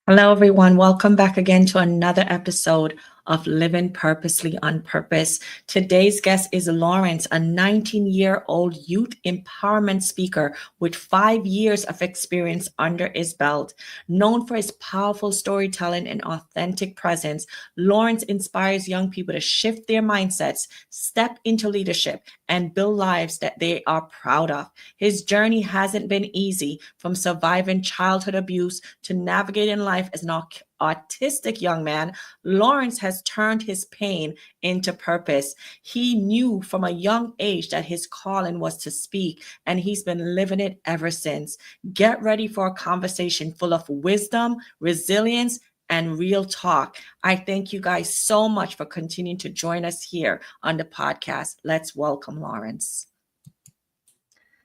Hello, everyone. Welcome back again to another episode of Living Purposely on Purpose. Today's guest is Lawrence, a 19-year-old youth empowerment speaker with 5 years of experience under his belt. Known for his powerful storytelling and authentic presence, Lawrence inspires young people to shift their mindsets, step into leadership, and build lives that they are proud of. His journey hasn't been easy, from surviving childhood abuse to navigating life as an autistic young man. Lawrence has turned his pain into purpose. He knew from a young age that his calling was to speak, and he's been living it ever since. Get ready for a conversation full of wisdom, resilience, and real talk. I thank you guys so much for continuing to join us here on the podcast. Let's welcome Lawrence.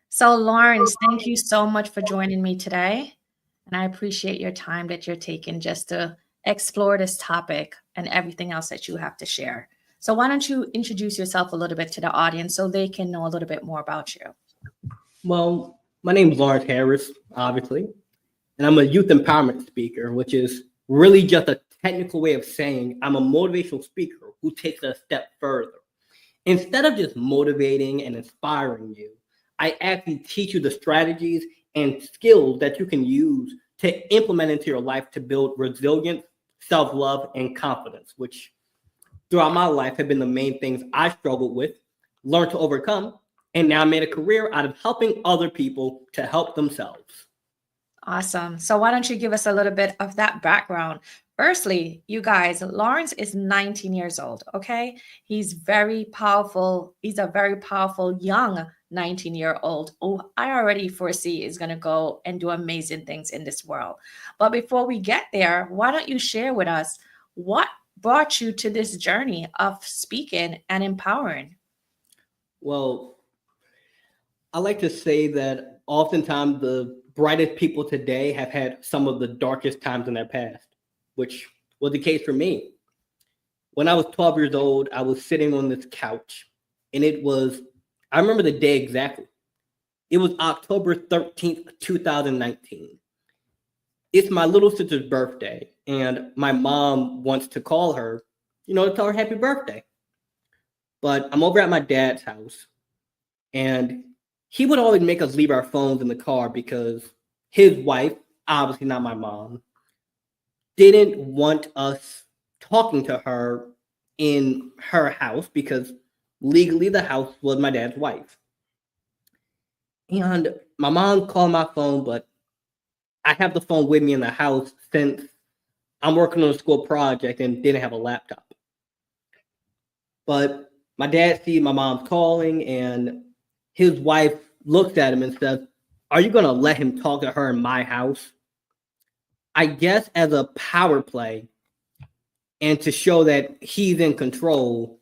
So, Lawrence, thank you so much for joining me today. And I appreciate your time that you're taking just to explore this topic and everything else that you have to share. So why don't you introduce yourself a little bit to the audience so they can know a little bit more about you? Well, my name is Lawrence Harris, obviously, and I'm a youth empowerment speaker, which is really just a technical way of saying I'm a motivational speaker who takes it a step further. Instead of just motivating and inspiring you, I actually teach you the strategies and skills that you can use to implement into your life to build resilience, self-love, and confidence, which throughout my life have been the main things I struggled with, learned to overcome, and now made a career out of helping other people to help themselves. Awesome. So why don't you give us a little bit of that background? Firstly, you guys, Lawrence is 19 years old, okay? He's very powerful. He's a very powerful young 19-year-old who I already foresee is going to go and do amazing things in this world. But before we get there, why don't you share with us what brought you to this journey of speaking and empowering? Well, I like to say that oftentimes the brightest people today have had some of the darkest times in their past, which was the case for me. When I was 12 years old, I was sitting on this couch, and I remember the day exactly. It was October 13th, 2019. It's my little sister's birthday, and my mom wants to call her, to tell her happy birthday. But I'm over at my dad's house, and he would always make us leave our phones in the car because his wife, obviously not my mom, didn't want us talking to her in her house because legally the house was my dad's wife. And my mom called my phone, but I have the phone with me in the house since I'm working on a school project and didn't have a laptop. But my dad sees my mom's calling, and his wife looks at him and says, "Are you going to let him talk to her in my house?" I guess as a power play and to show that he's in control,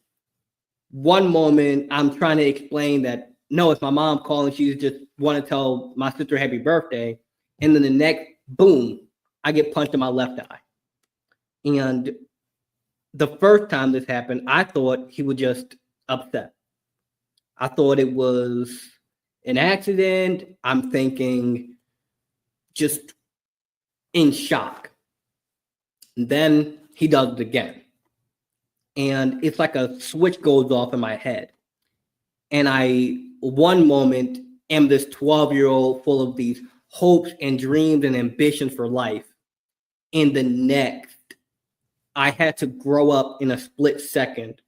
one moment I'm trying to explain that, no, it's my mom calling. She just want to tell my sister happy birthday. And then the next, boom, I get punched in my left eye. And the first time this happened, I thought he was just upset. I thought it was an accident. I'm thinking just in shock. And then he does it again. And it's like a switch goes off in my head. And one moment, am this 12-year-old full of these hopes and dreams and ambitions for life. And the next, I had to grow up in a split second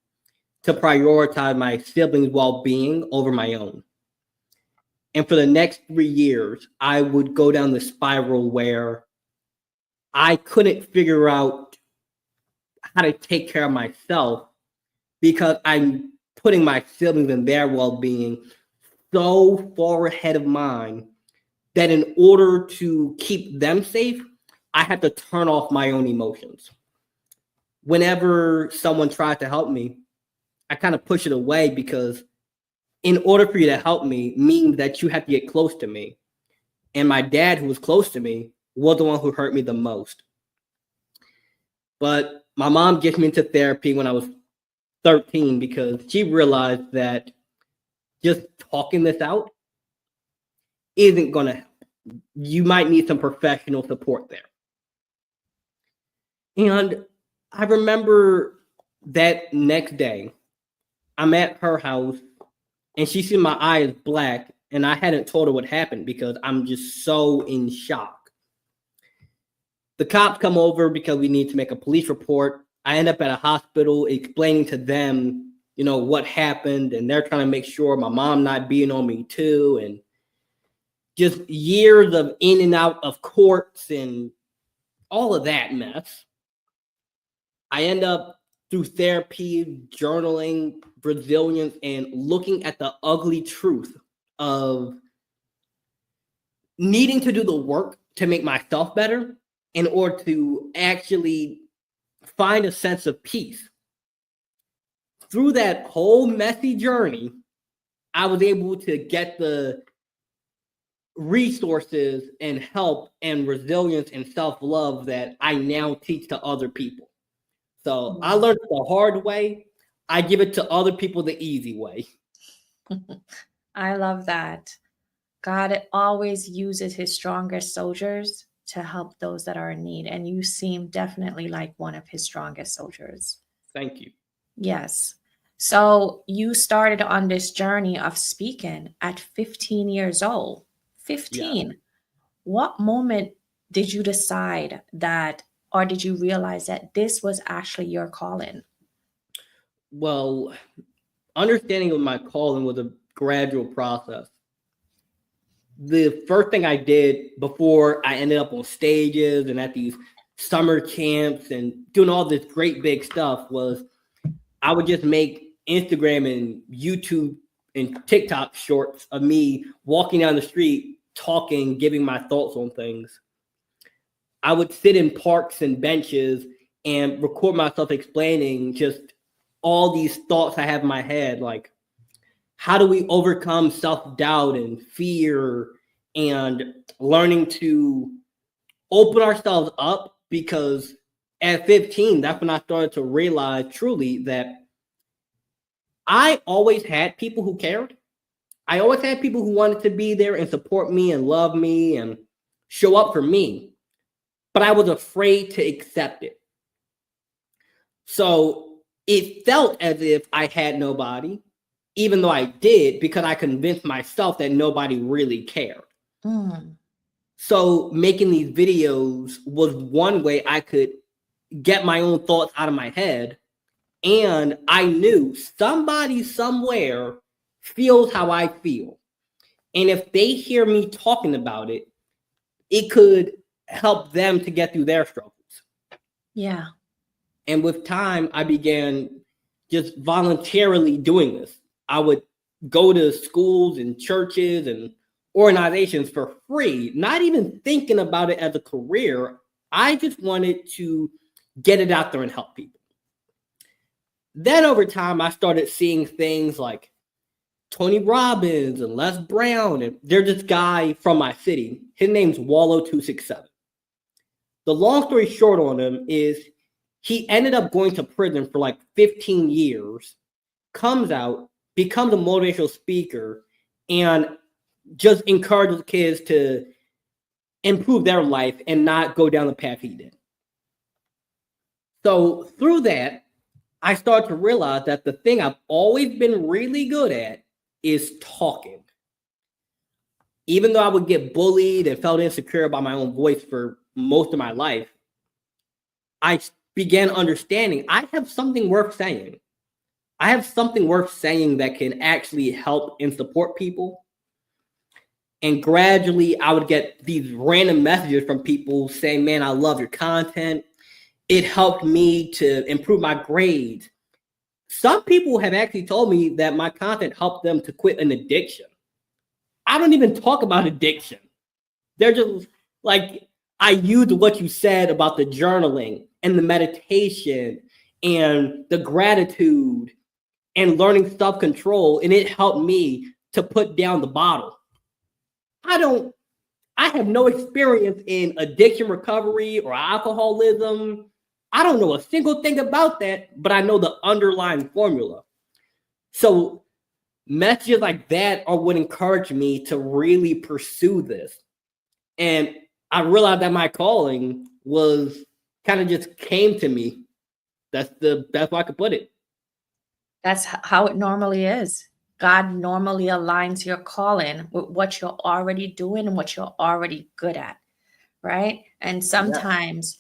to prioritize my siblings' well-being over my own. And for the next 3 years, I would go down the spiral where I couldn't figure out how to take care of myself because I'm putting my siblings and their well-being so far ahead of mine that in order to keep them safe, I had to turn off my own emotions. Whenever someone tried to help me, I kind of push it away because in order for you to help me means that you have to get close to me. And my dad, who was close to me, was the one who hurt me the most. But my mom gets me into therapy when I was 13 because she realized that just talking this out isn't going to help. You might need some professional support there. And I remember that next day, I'm at her house and she see my eye is black, and I hadn't told her what happened because I'm just so in shock. The cops come over because we need to make a police report. I end up at a hospital explaining to them, what happened, and they're trying to make sure my mom not being on me too, and just years of in and out of courts and all of that mess. I end up through therapy, journaling, resilience, and looking at the ugly truth of needing to do the work to make myself better in order to actually find a sense of peace. Through that whole messy journey, I was able to get the resources and help and resilience and self-love that I now teach to other people. So I learned the hard way. I give it to other people the easy way. I love that. God always uses his strongest soldiers to help those that are in need. And you seem definitely like one of his strongest soldiers. Thank you. Yes. So you started on this journey of speaking at 15 years old. 15. Yeah. What moment did you decide that, or did you realize that this was actually your calling? Well, understanding of my calling was a gradual process. The first thing I did before I ended up on stages and at these summer camps and doing all this great big stuff was I would just make Instagram and YouTube and TikTok shorts of me walking down the street, talking, giving my thoughts on things. I would sit in parks and benches and record myself explaining just all these thoughts I have in my head, like how do we overcome self-doubt and fear and learning to open ourselves up, because at 15, that's when I started to realize truly that I always had people who cared. I always had people who wanted to be there and support me and love me and show up for me, but I was afraid to accept it. So it felt as if I had nobody, even though I did, because I convinced myself that nobody really cared. So making these videos was one way I could get my own thoughts out of my head. And I knew somebody somewhere feels how I feel. And if they hear me talking about it, it could help them to get through their struggles. Yeah. And with time, I began just voluntarily doing this. I would go to schools and churches and organizations for free, not even thinking about it as a career. I just wanted to get it out there and help people. Then over time, I started seeing things like Tony Robbins and Les Brown. And there's this guy from my city. His name's Wallow267. The long story short on him is he ended up going to prison for like 15 years, comes out, becomes a motivational speaker, and just encourages kids to improve their life and not go down the path he did. So through that, I started to realize that the thing I've always been really good at is talking. Even though I would get bullied and felt insecure about my own voice for most of my life, I began understanding I have something worth saying. I have something worth saying that can actually help and support people. And gradually, I would get these random messages from people saying, man, I love your content. It helped me to improve my grades. Some people have actually told me that my content helped them to quit an addiction. I don't even talk about addiction. They're just like, I used what you said about the journaling and the meditation and the gratitude and learning self-control, and it helped me to put down the bottle. I have no experience in addiction recovery or alcoholism. I don't know a single thing about that, but I know the underlying formula. So messages like that are what encouraged me to really pursue this. And I realized that my calling was kind of just came to me. That's the best way I could put it. That's how it normally is. God normally aligns your calling with what you're already doing and what you're already good at, right? And Yeah. sometimes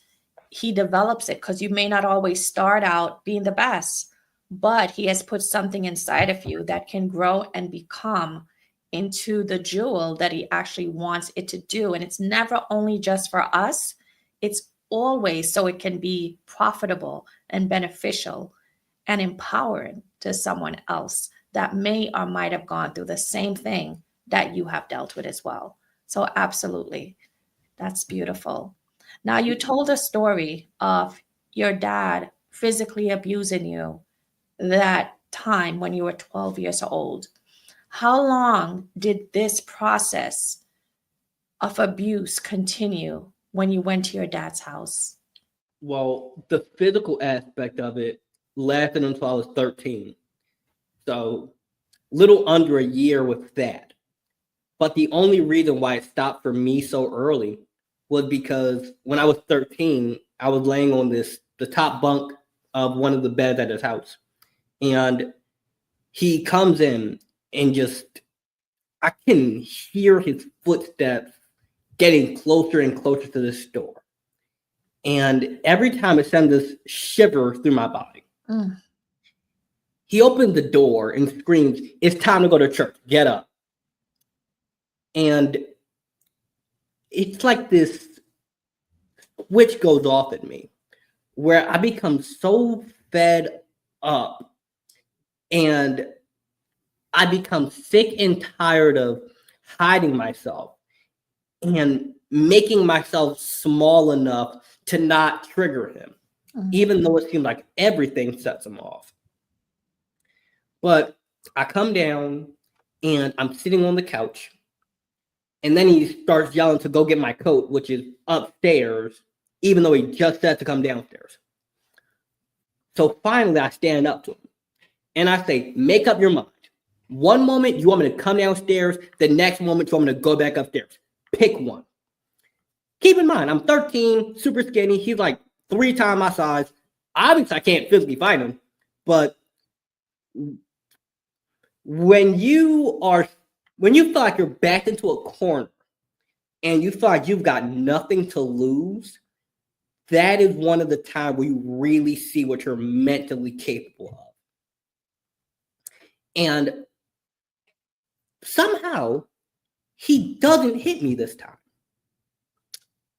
he develops it because you may not always start out being the best, but he has put something inside of you that can grow and become into the jewel that he actually wants it to do. And it's never only just for us, it's always so it can be profitable and beneficial and empowering to someone else that may or might have gone through the same thing that you have dealt with as well. So, absolutely, that's beautiful. Now, you told a story of your dad physically abusing you that time when you were 12 years old. How long did this process of abuse continue when you went to your dad's house? Well, the physical aspect of it lasted until I was 13. So, little under a year with that. But the only reason why it stopped for me so early was because when I was 13, I was laying on the top bunk of one of the beds at his house. And he comes in and I can hear his footsteps getting closer and closer to this door. And every time it sends this shiver through my body. Mm. He opens the door and screams, "It's time to go to church. Get up." And it's like this switch goes off in me where I become so fed up and I become sick and tired of hiding myself and making myself small enough to not trigger him, even though it seems like everything sets him off. But I come down and I'm sitting on the couch, and then he starts yelling to go get my coat, which is upstairs, even though he just said to come downstairs. So finally, I stand up to him and I say, "Make up your mind. One moment you want me to come downstairs, the next moment you want me to go back upstairs. Pick one." Keep in mind, I'm 13, super skinny. He's like 3 times my size. Obviously, I can't physically fight him, but when you feel like you're backed into a corner and you feel like you've got nothing to lose, that is one of the times where you really see what you're mentally capable of. And somehow he doesn't hit me this time.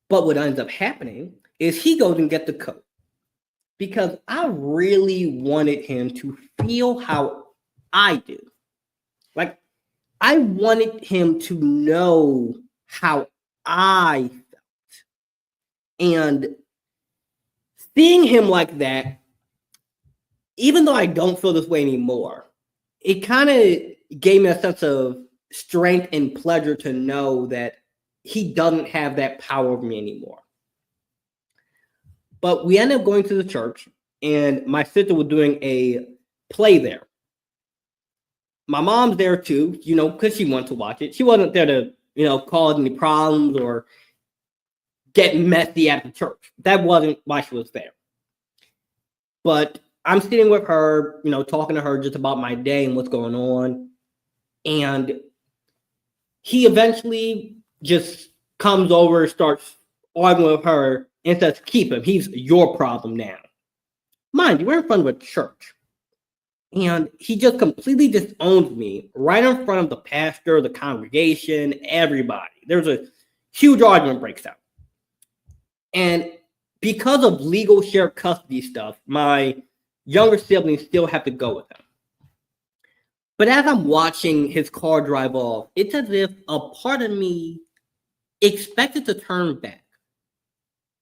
But what ends up happening is he goes and gets the coat because I really wanted him to feel how I do. Like, I wanted him to know how I felt. And seeing him like that, even though I don't feel this way anymore, it kind of gave me a sense of strength and pleasure to know that he doesn't have that power over me anymore. But we ended up going to the church, and my sister was doing a play there. My mom's there too, because she wanted to watch it. She wasn't there to, cause any problems or get messy at the church. That wasn't why she was there. But I'm sitting with her, talking to her just about my day and what's going on. And he eventually just comes over, starts arguing with her, and says, "Keep him. He's your problem now." Mind you, we're in front of a church. And he just completely disowns me right in front of the pastor, the congregation, everybody. There's a huge argument breaks out. And because of legal shared custody stuff, my younger siblings still have to go with him. But as I'm watching his car drive off, it's as if a part of me expected to turn back,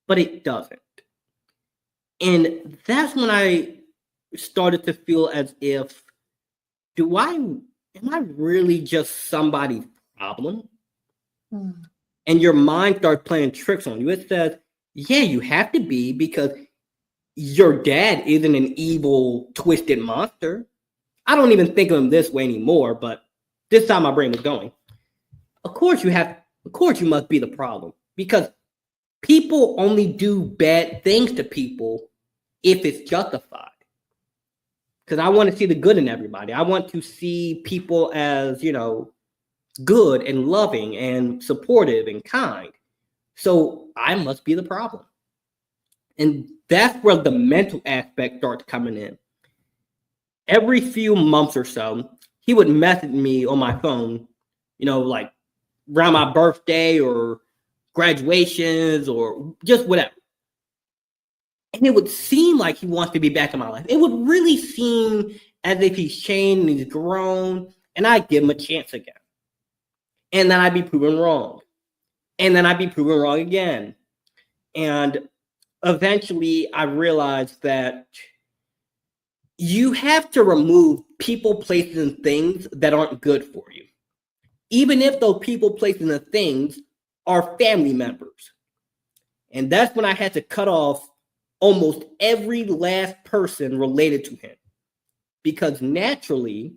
but it doesn't. And that's when I started to feel as if, am I really just somebody's problem? And your mind starts playing tricks on you. It says, yeah, you have to be, because your dad isn't an evil, twisted monster. I don't even think of him this way anymore, but this time my brain was going. Of course you must be the problem, because People only do bad things to people if it's justified. Because I want to see the good in everybody. I want to see people as, good and loving and supportive and kind. So I must be the problem. And that's where the mental aspect starts coming in. Every few months or so, he would message me on my phone, like around my birthday or graduations or just whatever. And it would seem like he wants to be back in my life. It would really seem as if he's changed and he's grown, and I'd give him a chance again. And then I'd be proven wrong. And then I'd be proven wrong again. And eventually I realized that you have to remove people, places, and things that aren't good for you. Even if those people, places, and things are family members. And that's when I had to cut off almost every last person related to him. Because naturally,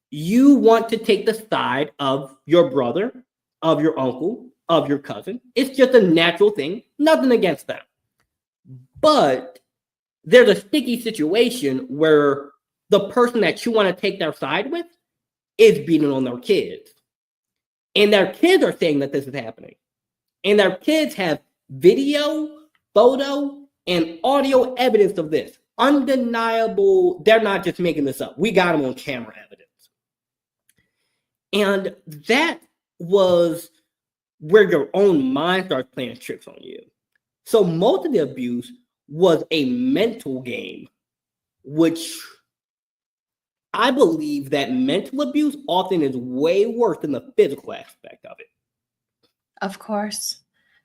you want to take the side of your brother, of your uncle, of your cousin. It's just a natural thing. Nothing against them. But there's a sticky situation where the person that you want to take their side with is beating on their kids. And their kids are saying that this is happening. And their kids have video, photo, and audio evidence of this. Undeniable. They're not just making this up. We got them on camera evidence. And that was where your own mind starts playing tricks on you. So most of the abuse was a mental game, which I believe that mental abuse often is way worse than the physical aspect of it. Of course,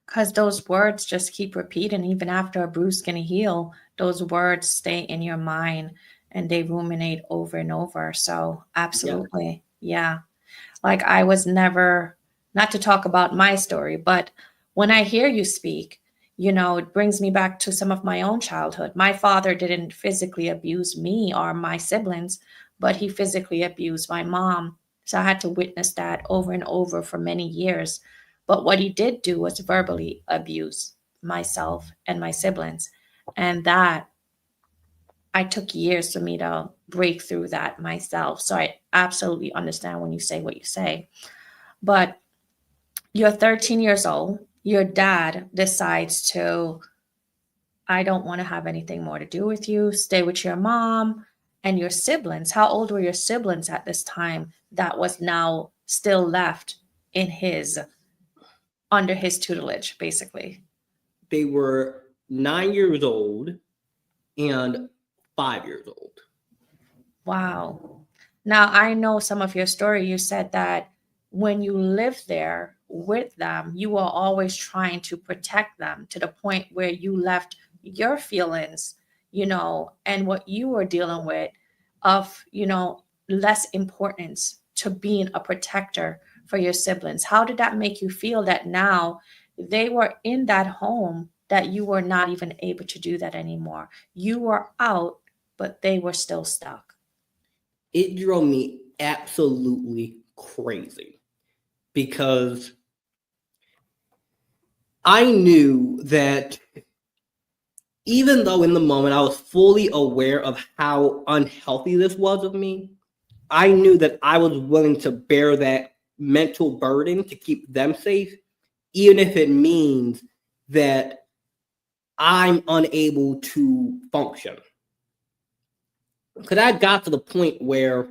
because those words just keep repeating. Even after a bruise can heal, those words stay in your mind and they ruminate over and over. So absolutely, yeah. Like I was never, not to talk about my story, but when I hear you speak, it brings me back to some of my own childhood. My father didn't physically abuse me or my siblings, but he physically abused my mom. So I had to witness that over and over for many years. But what he did do was verbally abuse myself and my siblings. And that I took years for me to break through that myself. So I absolutely understand when you say what you say. But you're 13 years old. Your dad decides to, I don't want to have anything more to do with you. Stay with your mom and your siblings. How old were your siblings at this time that was now still left under his tutelage, basically? They were 9 years old and 5 years old. Wow. Now, I know some of your story. You said that when you lived there with them, you were always trying to protect them to the point where you left your feelings, and what you were dealing with of, less importance to being a protector for your siblings. How did that make you feel that now they were in that home that you were not even able to do that anymore? You were out, but they were still stuck. It drove me absolutely crazy because I knew that even though in the moment I was fully aware of how unhealthy this was of me, I knew that I was willing to bear that mental burden to keep them safe, even if it means that I'm unable to function. Because I got to the point where,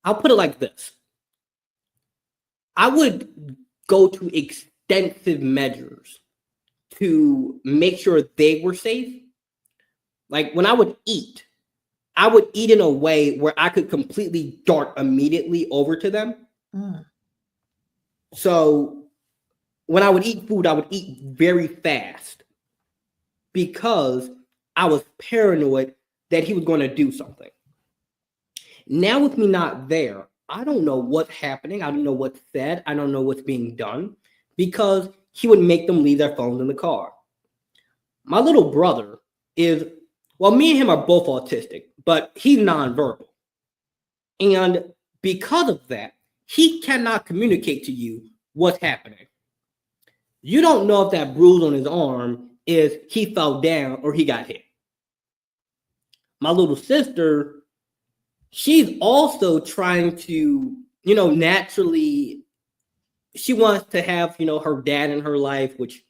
I'll put it like this. I would go to extensive measures to make sure they were safe. Like when I would eat in a way where I could completely dart immediately over to them. Mm. So when I would eat food, I would eat very fast because I was paranoid that he was going to do something. Now with me not there, I don't know what's happening. I don't know what's said. I don't know what's being done because he would make them leave their phones in the car. My little brother is, well, me and him are both autistic, but he's nonverbal. And because of that, he cannot communicate to you what's happening. You don't know if that bruise on his arm is he fell down or he got hit. My little sister, she's also trying to, naturally, she wants to have, her dad in her life, which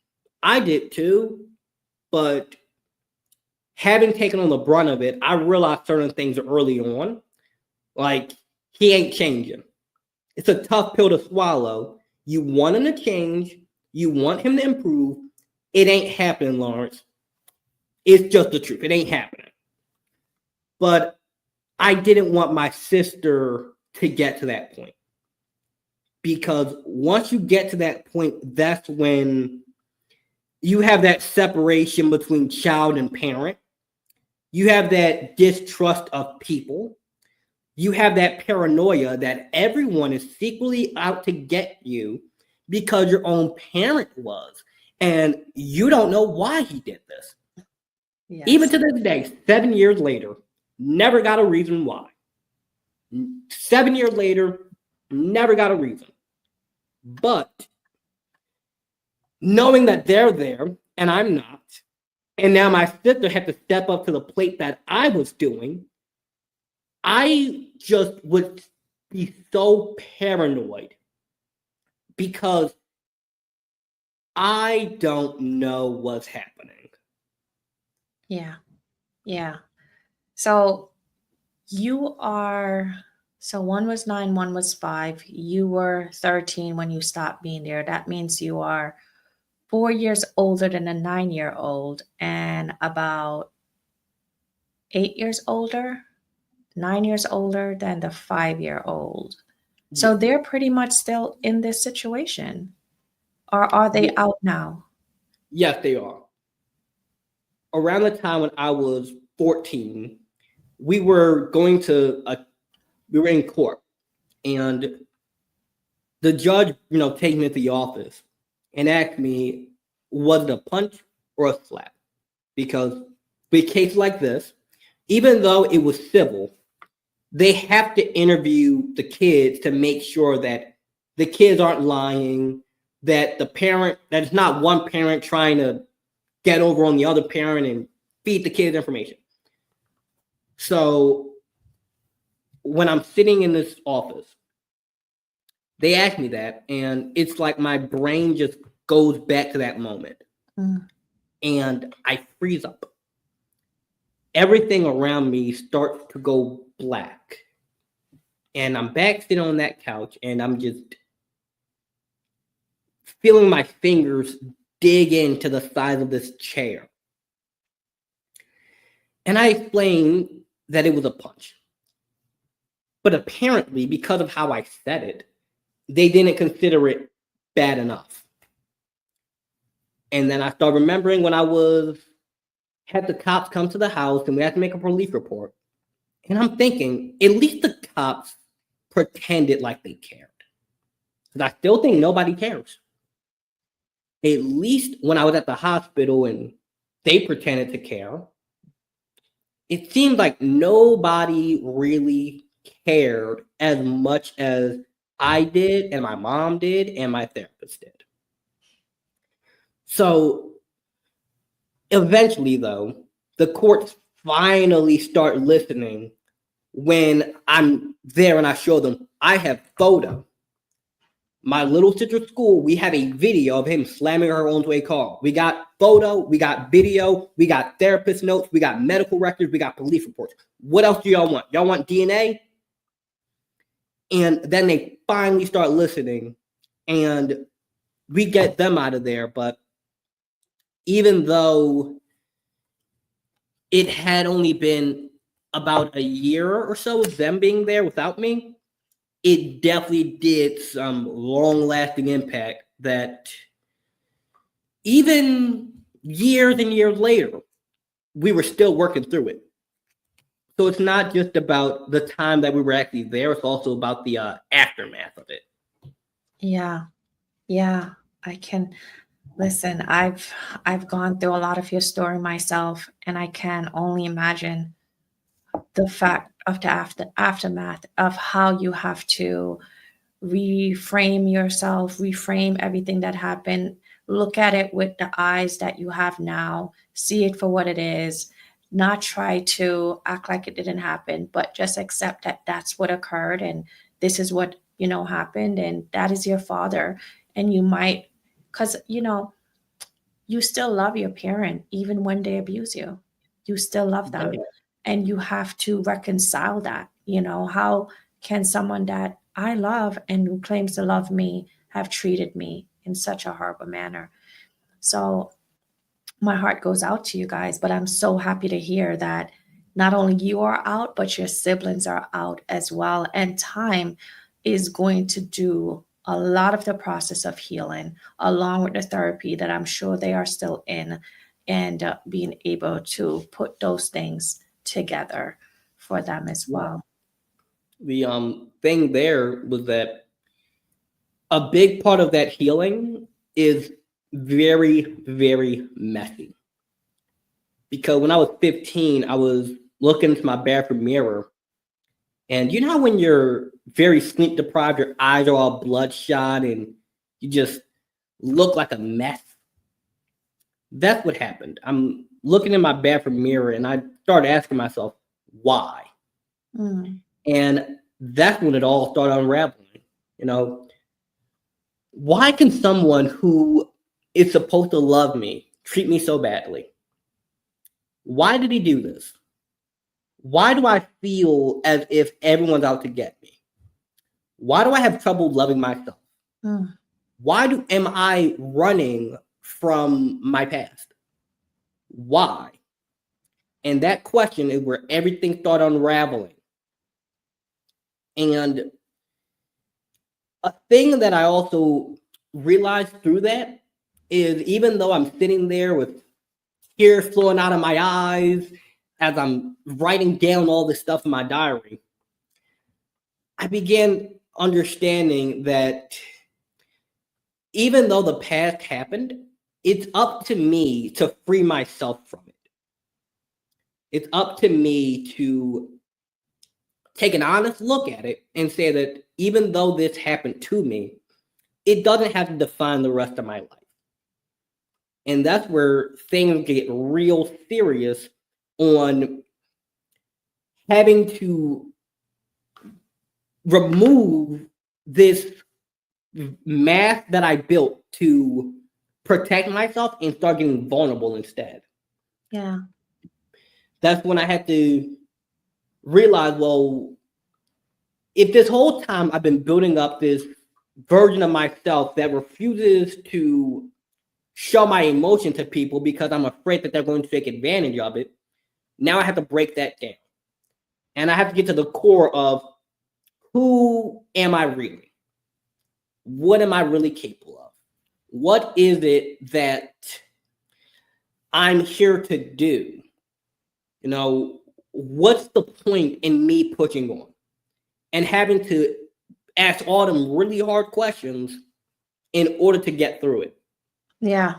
I did too. But having taken on the brunt of it, I realized certain things early on. Like, he ain't changing. It's a tough pill to swallow. You want him to change. You want him to improve. It ain't happening, Lawrence. It's just the truth. It ain't happening. But I didn't want my sister to get to that point. Because once you get to that point, that's when you have that separation between child and parent. You have that distrust of people. You have that paranoia that everyone is secretly out to get you because your own parent was. And you don't know why he did this. Yes. Even to this day, 7 years later, never got a reason why. 7 years later, never got a reason. But knowing that they're there and I'm not, and now my sister had to step up to the plate that I was doing, I just would be so paranoid because I don't know what's happening. Yeah. Yeah. So one was 9, one was 5. You were 13 when you stopped being there. That means you are 4 years older than a 9-year-old and about 8 years older, 9 years older than the 5-year-old. So Yeah. they're pretty much still in this situation. Or are they Yeah. out now? Yes, they are. Around the time when I was 14, we were in court, and the judge, taking me to the office and asked me, was it a punch or a slap? Because with a case like this, even though it was civil, they have to interview the kids to make sure that the kids aren't lying, that that it's not one parent trying to get over on the other parent and feed the kids information. So when I'm sitting in this office, they ask me that, and it's like my brain just goes back to that moment. Mm. And I freeze up. Everything around me starts to go black. And I'm back sitting on that couch, and I'm just feeling my fingers dig into the sides of this chair. And I explained that it was a punch. But apparently, because of how I said it, they didn't consider it bad enough. And then I started remembering when had the cops come to the house and we had to make a police report. And I'm thinking, at least the cops pretended like they cared. Because I still think nobody cares. At least when I was at the hospital and they pretended to care, it seemed like nobody really cared as much as I did and my mom did and my therapist did. So eventually, though, the courts finally start listening when I'm there and I show them I have photo. My little sister's school, we have a video of him slamming her onto a car. We got photo, we got video, we got therapist notes, we got medical records, we got police reports. What else do y'all want? Y'all want DNA? And then they finally start listening and we get them out of there. But even though it had only been about a year or so of them being there without me, it definitely did some long-lasting impact that even years and years later, we were still working through it. So it's not just about the time that we were actually there, it's also about the aftermath of it. Yeah. Yeah. I can listen. I've gone through a lot of your story myself, and I can only imagine the fact of the aftermath of how you have to reframe yourself, reframe everything that happened, look at it with the eyes that you have now, see it for what it is, not try to act like it didn't happen, but just accept that that's what occurred and this is what, happened, and that is your father. And you might, because, you still love your parent even when they abuse you. You still love them. Yeah. And you have to reconcile that. How can someone that I love and who claims to love me have treated me in such a horrible manner? So my heart goes out to you guys, but I'm so happy to hear that not only you are out, but your siblings are out as well. And time is going to do a lot of the process of healing, along with the therapy that I'm sure they are still in, and being able to put those things together for them as Yeah. well. The thing there was that a big part of that healing is very, very messy. Because when I was 15, I was looking into my bathroom mirror, and you know how when you're very sleep deprived, your eyes are all bloodshot and you just look like a mess? That's what happened. I'm looking in my bathroom mirror and I started asking myself, why? Mm. And that's when it all started unraveling. You know, why can someone who is supposed to love me treat me so badly? Why did he do this? Why do I feel as if everyone's out to get me? Why do I have trouble loving myself? Mm. Why am I running from my past? Why? And that question is where everything started unraveling. And a thing that I also realized through that is even though I'm sitting there with tears flowing out of my eyes as I'm writing down all this stuff in my diary, I began understanding that even though the past happened, it's up to me to free myself from it. It's up to me to take an honest look at it and say that even though this happened to me, it doesn't have to define the rest of my life. And that's where things get real serious on having to remove this mask that I built to protect myself and start getting vulnerable instead. Yeah. That's when I had to realize, well, if this whole time I've been building up this version of myself that refuses to show my emotion to people because I'm afraid that they're going to take advantage of it, now I have to break that down. And I have to get to the core of who am I really? What am I really capable of? What is it that I'm here to do? You know, what's the point in me pushing on and having to ask all them really hard questions in order to get through it? Yeah.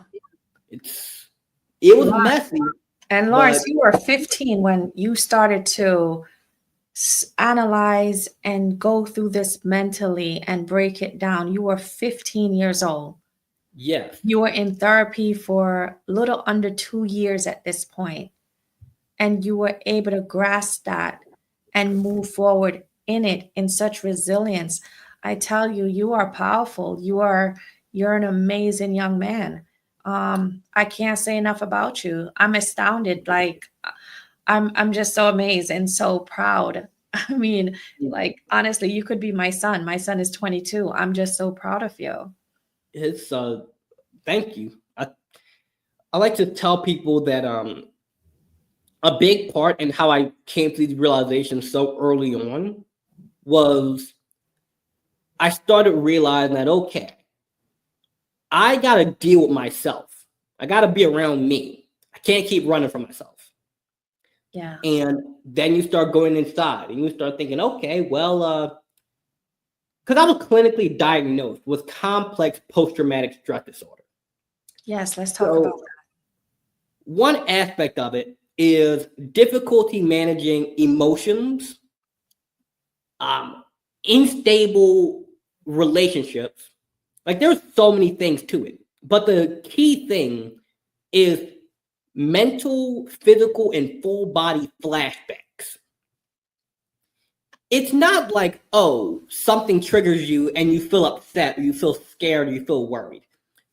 It was messy. And Lawrence, you were 15 when you started to analyze and go through this mentally and break it down. You were 15 years old. Yes. You were in therapy for a little under 2 years at this point, and you were able to grasp that and move forward in it in such resilience. I tell you, you are powerful. You're an amazing young man. I can't say enough about you. I'm astounded. Like, I'm just so amazed and so proud. I mean, like, honestly, you could be my son. My son is 22. I'm just so proud of you. It's thank you. I like to tell people that a big part in how I came to these realizations so early on was I started realizing that, okay, I got to deal with myself. I got to be around me. I can't keep running from myself. Yeah. And then you start going inside and you start thinking, okay, well, because I was clinically diagnosed with complex post-traumatic stress disorder. Yes, let's talk about that. One aspect of it is difficulty managing emotions, unstable relationships. Like there's so many things to it. But the key thing is mental, physical, and full body flashbacks. It's not like, oh, something triggers you and you feel upset, or you feel scared, or you feel worried.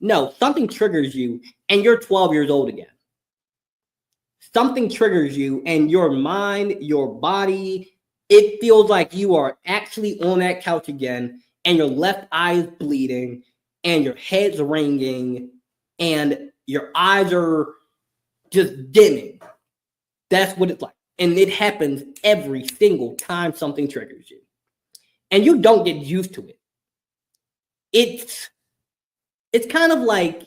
No, something triggers you and you're 12 years old again. Something triggers you and your mind, your body, it feels like you are actually on that couch again and your left eye is bleeding and your head's ringing and your eyes are just dimming. That's what it's like. And it happens every single time something triggers you. And you don't get used to it. It's kind of like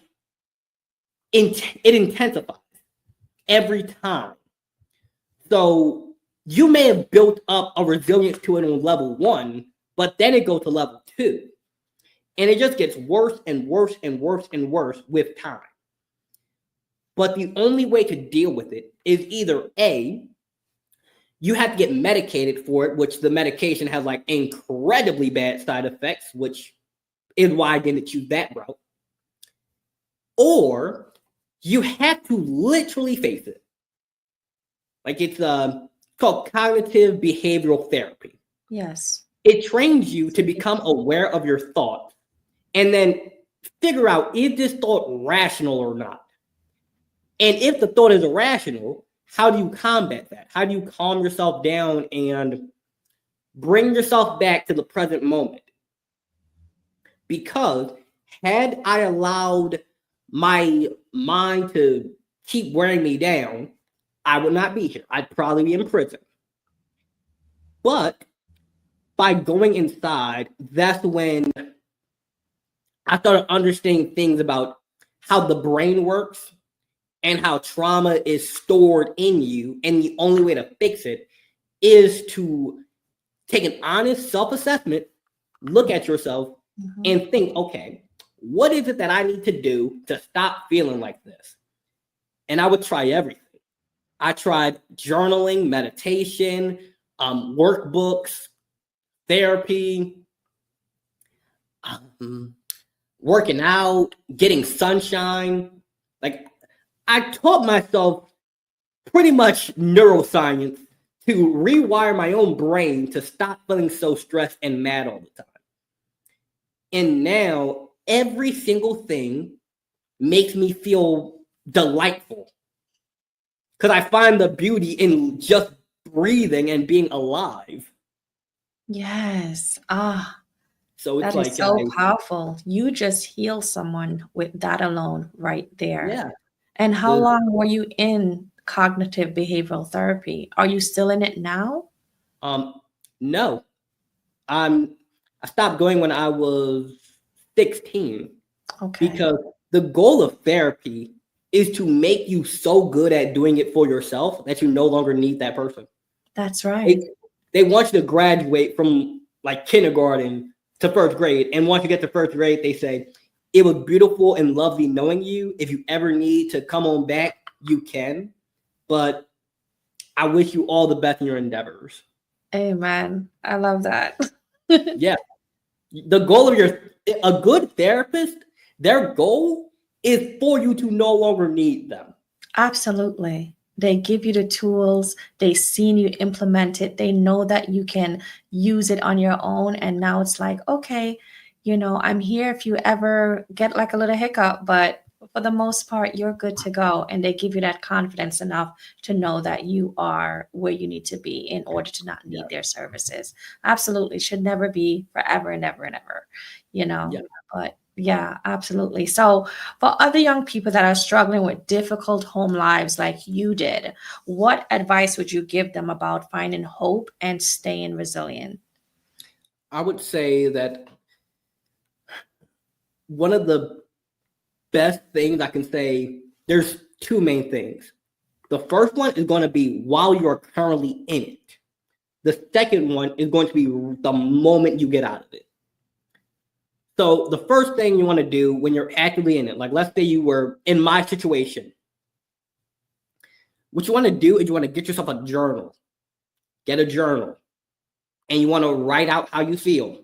it intensifies every time. So you may have built up a resilience to it on level 1, but then it goes to level 2. And it just gets worse and worse and worse and worse with time. But the only way to deal with it is either A, you have to get medicated for it, which the medication has like incredibly bad side effects, which is why I didn't choose that route. Or you have to literally face it. Like it's called cognitive behavioral therapy. Yes. It trains you to become aware of your thoughts and then figure out, is this thought rational or not? And if the thought is irrational, how do you combat that? How do you calm yourself down and bring yourself back to the present moment? Because had I allowed my mind to keep wearing me down, I would not be here. I'd probably be in prison. But by going inside, that's when I started understanding things about how the brain works and how trauma is stored in you. And the only way to fix it is to take an honest self-assessment, look at yourself, and think, okay, what is it that I need to do to stop feeling like this? And I would try everything. I tried journaling, meditation, workbooks, therapy, working out, getting sunshine. Like, I taught myself pretty much neuroscience to rewire my own brain to stop feeling so stressed and mad all the time. And now every single thing makes me feel delightful because I find the beauty in just breathing and being alive. Yes. So it's That is like, so powerful. You just heal someone with that alone right there. yeah. And how long were you in cognitive behavioral therapy? Are you still in it now? No, I stopped going when I was 16 Okay. because the goal of therapy is to make you so good at doing it for yourself that you no longer need that person. That's right. They want you to graduate from like kindergarten to first grade. And once you get to first grade, they say, it was beautiful and lovely knowing you. If you ever need to come on back, you can. But I wish you all the best in your endeavors. Amen. I love that. Yeah. The goal of a good therapist, their goal is for you to no longer need them. Absolutely. They give you the tools. They seen you implement it. They know that you can use it on your own. And now it's like, okay, I'm here if you ever get like a little hiccup, but for the most part, you're good to go. And they give you that confidence enough to know that you are where you need to be in order to not need their services. Absolutely. Should never be forever and ever and ever, but yeah, absolutely. So for other young people that are struggling with difficult home lives like you did, what advice would you give them about finding hope and staying resilient? I would say that one of the best things I can say, there's two main things. The first one is going to be while you're currently in it. The second one is going to be the moment you get out of it. So the first thing you want to do when you're actively in it, like let's say you were in my situation, what you want to do is you want to get yourself a journal. Get a journal. And you want to write out how you feel.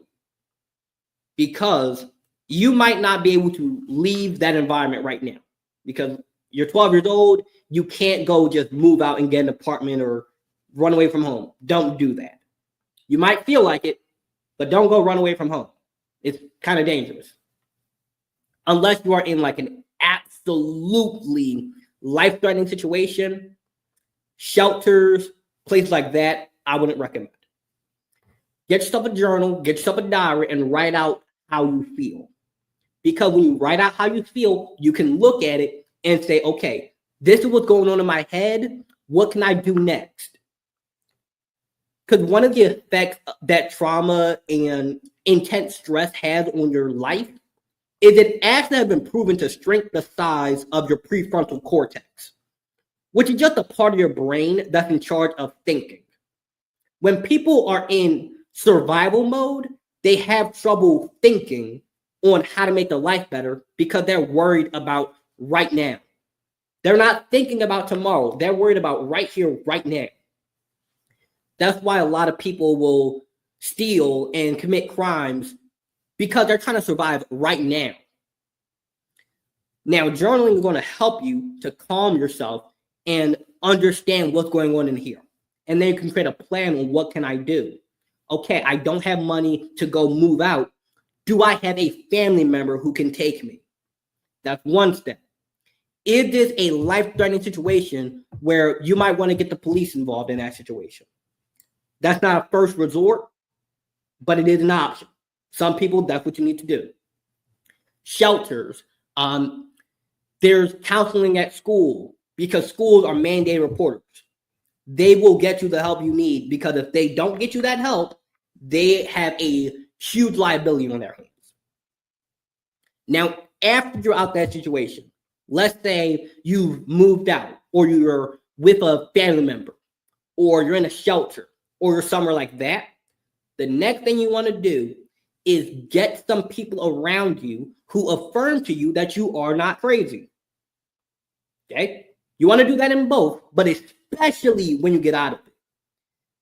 Because You might not be able to leave that environment right now because you're 12 years old. You can't go just move out and get an apartment or run away from home. Don't do that. You might feel like it, but don't go run away from home. It's kind of dangerous. Unless you are in like an absolutely life-threatening situation, shelters, places like that, I wouldn't recommend. Get yourself a journal, get yourself a diary, and write out how you feel. Because when you write out how you feel, you can look at it and say, okay, this is what's going on in my head. What can I do next? Because one of the effects that trauma and intense stress has on your life is it actually has been proven to shrink the size of your prefrontal cortex, which is just a part of your brain that's in charge of thinking. When people are in survival mode, they have trouble thinking on how to make their life better because they're worried about right now. They're not thinking about tomorrow. They're worried about right here, right now. That's why a lot of people will steal and commit crimes because they're trying to survive right now. Now, journaling is going to help you to calm yourself and understand what's going on in here. And then you can create a plan on what can I do. Okay, I don't have money to go move out. Do I have a family member who can take me? That's one step. Is this a life-threatening situation where you might want to get the police involved in that situation? That's not a first resort, but it is an option. Some people, that's what you need to do. Shelters. There's counseling at school because schools are mandated reporters. They will get you the help you need because if they don't get you that help, they have a huge liability on their hands. Now, after you're out that situation, let's say you've moved out or you're with a family member or you're in a shelter or you're somewhere like that, the next thing you want to do is get some people around you who affirm to you that you are not crazy. Okay? You want to do that in both, but especially when you get out of it.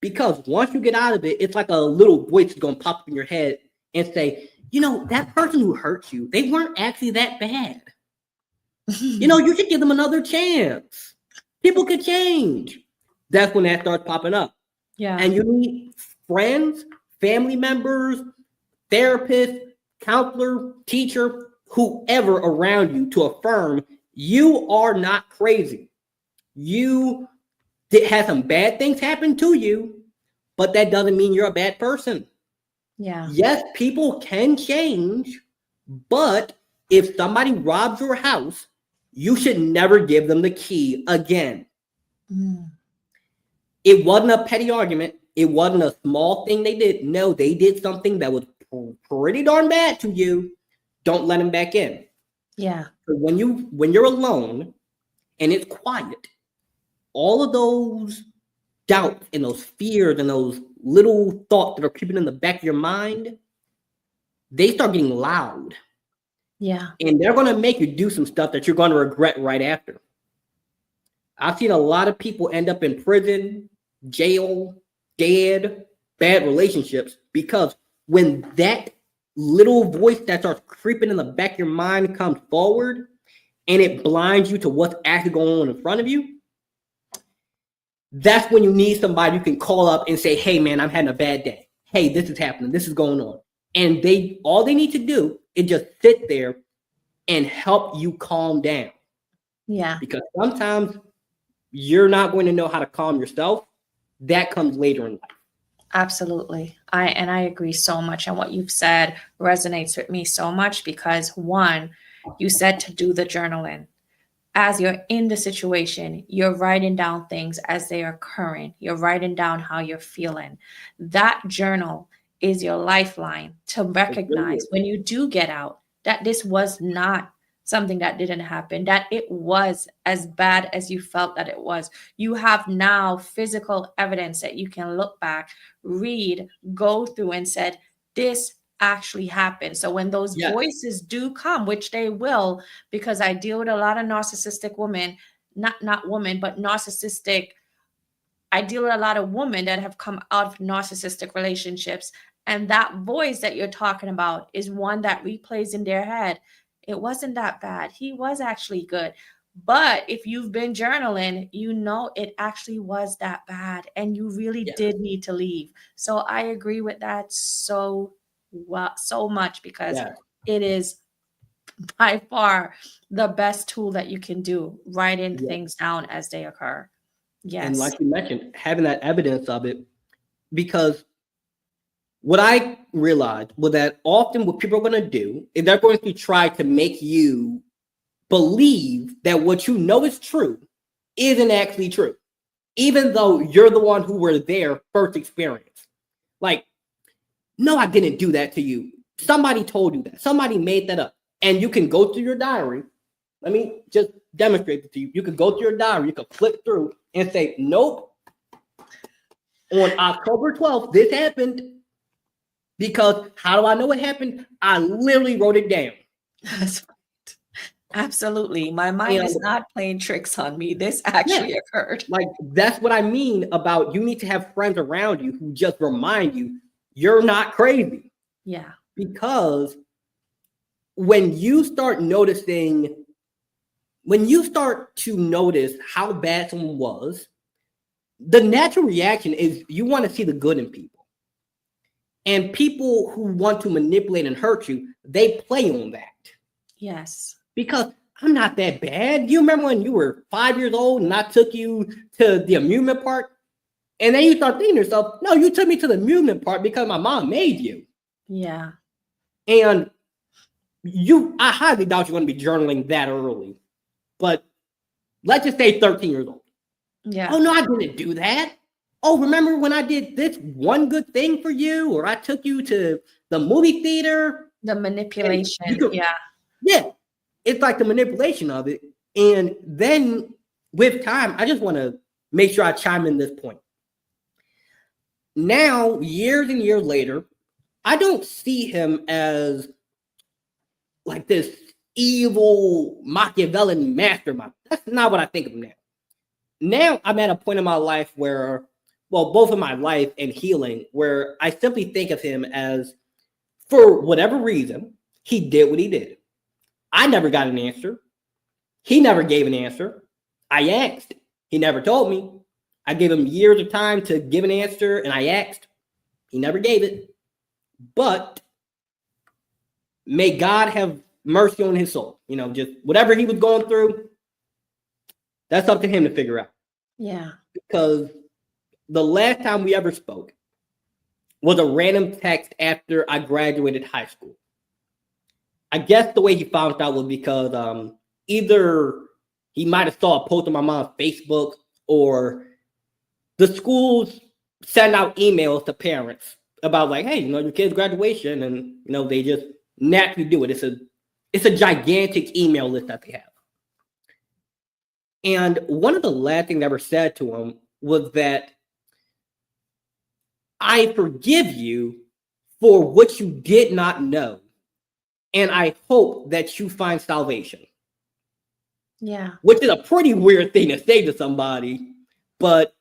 Because once you get out of it, it's like a little voice is going to pop up in your head and say, you know, that person who hurt you, they weren't actually that bad. You know, you should give them another chance. People could change. That's when that starts popping up. Yeah. And you need friends, family members, therapist, counselor, teacher, whoever around you to affirm you are not crazy. You did have some bad things happen to you, but that doesn't mean you're a bad person. Yeah. Yes, people can change, but if somebody robs your house, you should never give them the key again. It wasn't a petty argument. It wasn't a small thing they did. No, they did something that was pretty darn bad to you. Don't let them back in. Yeah. So when you're alone and it's quiet, all of those doubts and those fears and those little thoughts that are creeping in the back of your mind, they start getting loud. Yeah. And they're going to make you do some stuff that you're going to regret right after. I've seen a lot of people end up in prison, jail, dead, bad relationships because when that little voice that starts creeping in the back of your mind comes forward and it blinds you to what's actually going on in front of you, that's when you need somebody you can call up and say, hey, man, I'm having a bad day. Hey, this is happening. This is going on. And all they need to do is just sit there and help you calm down. Yeah. Because sometimes you're not going to know how to calm yourself. That comes later in life. Absolutely. I agree so much. And what you've said resonates with me so much because one, you said to do the journaling. As you're in the situation, you're writing down things as they are occurring. You're writing down how you're feeling. That journal is your lifeline to recognize when you do get out that this was not something that didn't happen, that it was as bad as you felt that it was. You have now physical evidence that you can look back, read, go through and said, this actually happened. So when those voices do come, which they will, because I deal with a lot of narcissistic women, not women, but narcissistic. I deal with a lot of women that have come out of narcissistic relationships And that voice that you're talking about is one that replays in their head. It wasn't that bad. He was actually good. But if you've been journaling, you know it actually was that bad and you really Yeah. did need to leave. So I agree with that so much because Yeah. it is by far the best tool that you can do, writing Yeah. things down as they occur. And Yes. like you mentioned, having that evidence of it, because what I realized was that often what people are going to do is they're going to try to make you believe that what you know is true isn't actually true, even though you're the one who were there first experience. Like, no, I didn't do that to you. Somebody told you that. Somebody made that up. And you can go through your diary. Let me just demonstrate it to you. You can go through your diary, you can flip through and say, nope, on October 12th, this happened. Because how do I know it happened? I literally wrote it down. That's right. Absolutely. My mind is And not playing tricks on me. This yeah, actually occurred. like that's what I mean about you need to have friends around you who just remind you you're not crazy. Yeah. Because when you start noticing, when you start to notice how bad someone was, the natural reaction is you want to see the good in people. And people who want to manipulate and hurt you, they play on that. Yes. Because I'm not that bad. You remember when you were 5 years old and I took you to the amusement park? And then you start thinking to yourself, no, you took me to the amusement park because my mom made you. Yeah. And I highly doubt you're going to be journaling that early. But let's just say 13 years old. Yeah. Oh, no, I didn't do that. Oh, remember when I did this one good thing for you, or I took you to the movie theater? The manipulation. Yeah. Yeah, it's like the manipulation of it. And then with time, I just want to make sure I chime in this point. Now, years and years later, I don't see him as like this evil Machiavellian mastermind. That's not what I think of him now. Now I'm at a point in my life where, well, both of my life and healing, where I simply think of him as, for whatever reason, he did what he did. I never got an answer. He never gave an answer. I asked. He never told me. I gave him years of time to give an answer, and I asked. He never gave it. But may God have mercy on his soul. You know, just whatever he was going through, that's up to him to figure out. Yeah. Because the last time we ever spoke was a random text after I graduated high school. I guess the way he found out was because either he might have saw a post on my mom's Facebook, or the schools send out emails to parents about like, hey, your kid's graduation, and they just naturally do it. It's a gigantic email list that they have. And one of the last things I ever said to him was that I forgive you for what you did not know, and I hope that you find salvation. Yeah. Which is a pretty weird thing to say to somebody, but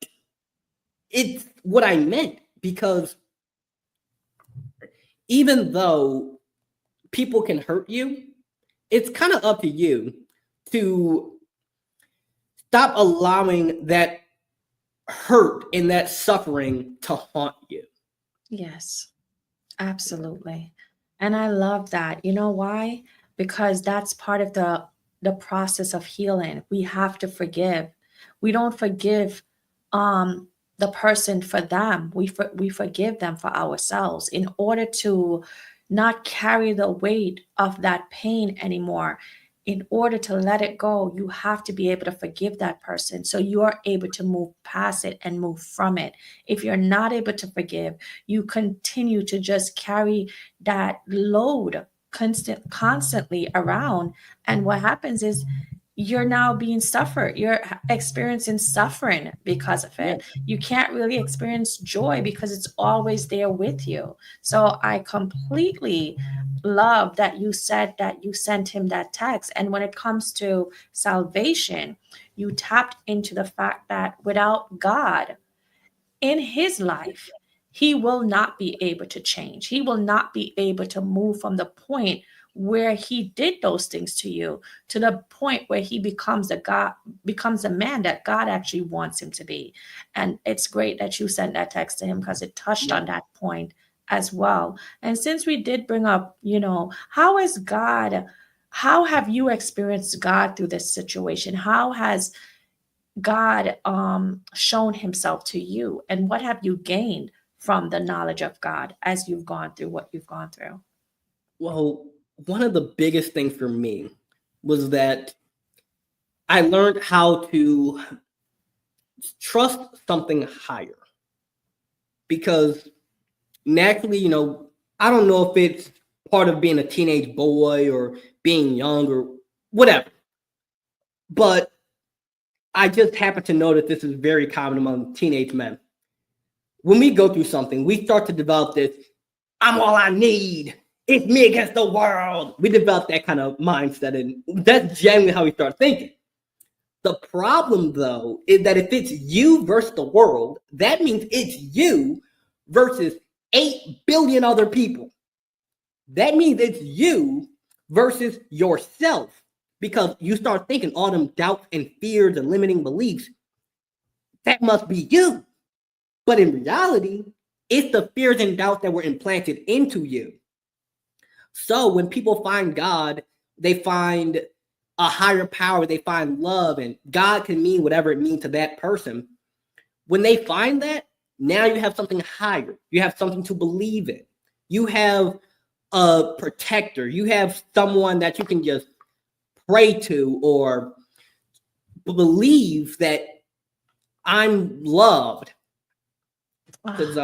it's what I meant, because even though people can hurt you, it's kind of up to you to stop allowing that hurt and that suffering to haunt you. Yes. Absolutely. And I love that. You know why? Because that's part of the process of healing. We have to forgive. We don't forgive the person for them. We forgive them for ourselves in order to not carry the weight of that pain anymore. In order to let it go, you have to be able to forgive that person so you are able to move past it and move from it. If you're not able to forgive, you continue to just carry that load constantly around, and what happens is you're now being suffered, you're experiencing suffering because of Yeah. it. You can't really experience joy because it's always there with you. So I completely love that you said that you sent him that text, and when it comes to salvation, you tapped into the fact that without God in his life, he will not be able to change. He will not be able to move from the point where he did those things to you to the point where he becomes the man that God actually wants him to be. And it's great that you sent that text to him because it touched on that point as well. And since we did bring up, how have you experienced God through this situation? How has God shown himself to you, and what have you gained from the knowledge of God as you've gone through what you've gone through? Well, one of the biggest things for me was that I learned how to trust something higher. Because naturally, I don't know if it's part of being a teenage boy or being young or whatever, but I just happen to know that this is very common among teenage men. When we go through something, we start to develop this, I'm all I need. It's me against the world. We develop that kind of mindset, and that's generally how we start thinking. The problem, though, is that if it's you versus the world, that means it's you versus 8 billion other people. That means it's you versus yourself, because you start thinking all them doubts and fears and limiting beliefs. That must be you. But in reality, it's the fears and doubts that were implanted into you. So when people find God, they find a higher power, they find love, and God can mean whatever it means to that person. When they find that, now you have something higher. You have something to believe in. You have a protector. You have someone that you can just pray to or believe that I'm loved. Because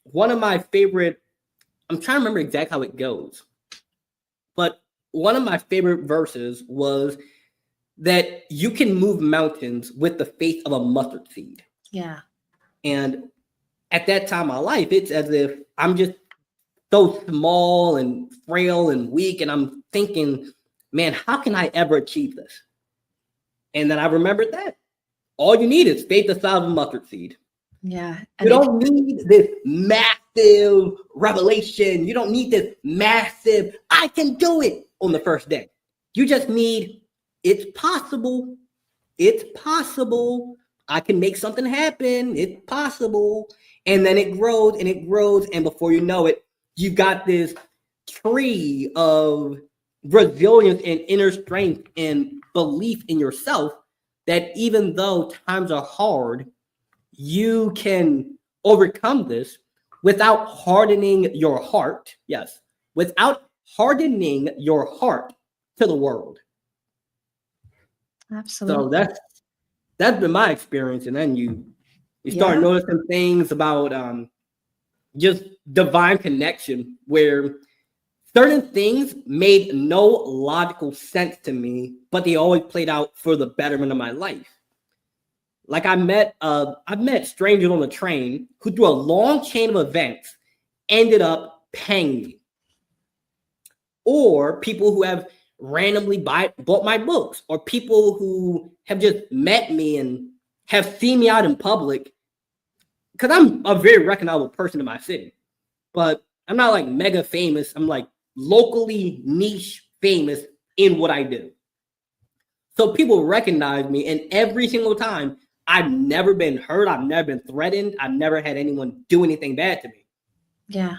one of my favorite, I'm trying to remember exactly how it goes, but one of my favorite verses was that you can move mountains with the faith of a mustard seed. Yeah. And at that time of my life, it's as if I'm just so small and frail and weak. And I'm thinking, man, how can I ever achieve this? And then I remembered that all you need is faith the size of a mustard seed. Yeah. You don't need this massive revelation. You don't need this massive, I can do it on the first day. You just need, it's possible. It's possible. I can make something happen. It's possible. And then it grows and it grows. And before you know it, you've got this tree of resilience and inner strength and belief in yourself that even though times are hard, you can overcome this without hardening your heart. Yes, without hardening your heart to the world. Absolutely. So that's been my experience. And then you start noticing things about just divine connection, where certain things made no logical sense to me, but they always played out for the betterment of my life. Like I've met strangers on the train who, through a long chain of events, ended up paying me. Or people who have randomly bought my books, or people who have just met me and have seen me out in public. Because I'm a very recognizable person in my city, but I'm not like mega famous. I'm like locally niche famous in what I do. So people recognize me, and every single time, I've never been hurt. I've never been threatened. I've never had anyone do anything bad to me. Yeah.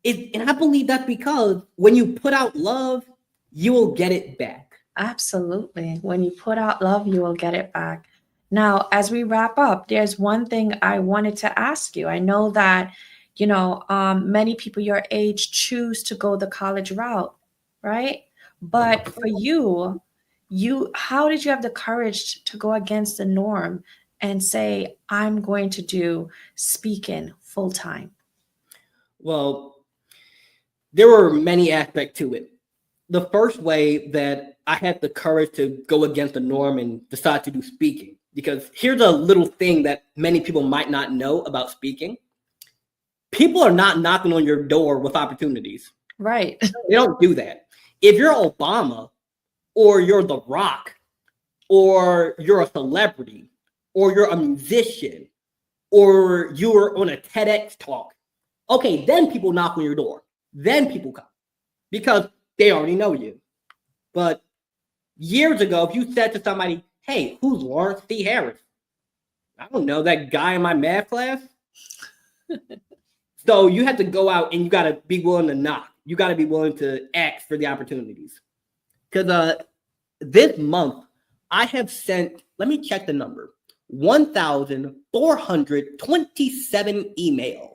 And I believe that's because when you put out love, you will get it back. Absolutely. When you put out love, you will get it back. Now, as we wrap up, there's one thing I wanted to ask you. I know that, many people your age choose to go the college route, right? But for you, how did you have the courage to go against the norm and say, I'm going to do speaking full time? Well, there were many aspects to it. The first way that I had the courage to go against the norm and decide to do speaking, because here's a little thing that many people might not know about speaking. People are not knocking on your door with opportunities. Right. They don't do that. If you're Obama, or you're The Rock, or you're a celebrity, or you're a musician, or you were on a TEDx talk, okay, then people knock on your door. Then people come because they already know you. But years ago, if you said to somebody, hey, who's Lawrence C. Harris? I don't know, that guy in my math class. So you have to go out and you got to be willing to knock. You got to be willing to ask for the opportunities. Because this month, I have sent, let me check the number, 1,427 emails.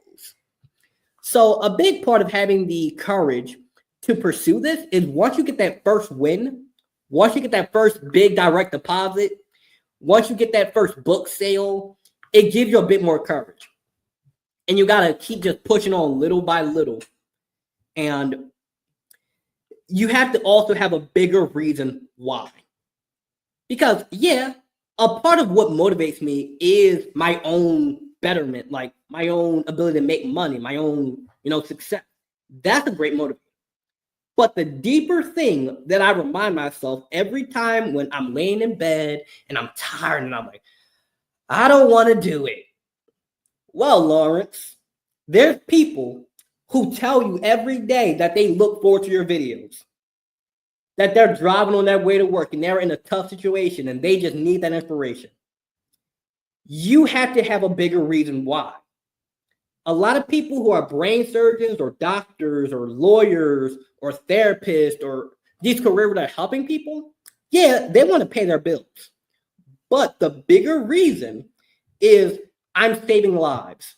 So a big part of having the courage to pursue this is once you get that first win, once you get that first big direct deposit, once you get that first book sale, it gives you a bit more courage. And you got to keep just pushing on little by little. And you have to also have a bigger reason why. Because, yeah, a part of what motivates me is my own betterment, like my own ability to make money, my own, success. That's a great motivator. But the deeper thing that I remind myself every time when I'm laying in bed and I'm tired and I'm like, I don't want to do it. Well, Lawrence, there's people who tell you every day that they look forward to your videos, that they're driving on their way to work and they're in a tough situation and they just need that inspiration. You have to have a bigger reason why. A lot of people who are brain surgeons or doctors or lawyers or therapists or these careers that are helping people, yeah, they want to pay their bills. But the bigger reason is I'm saving lives.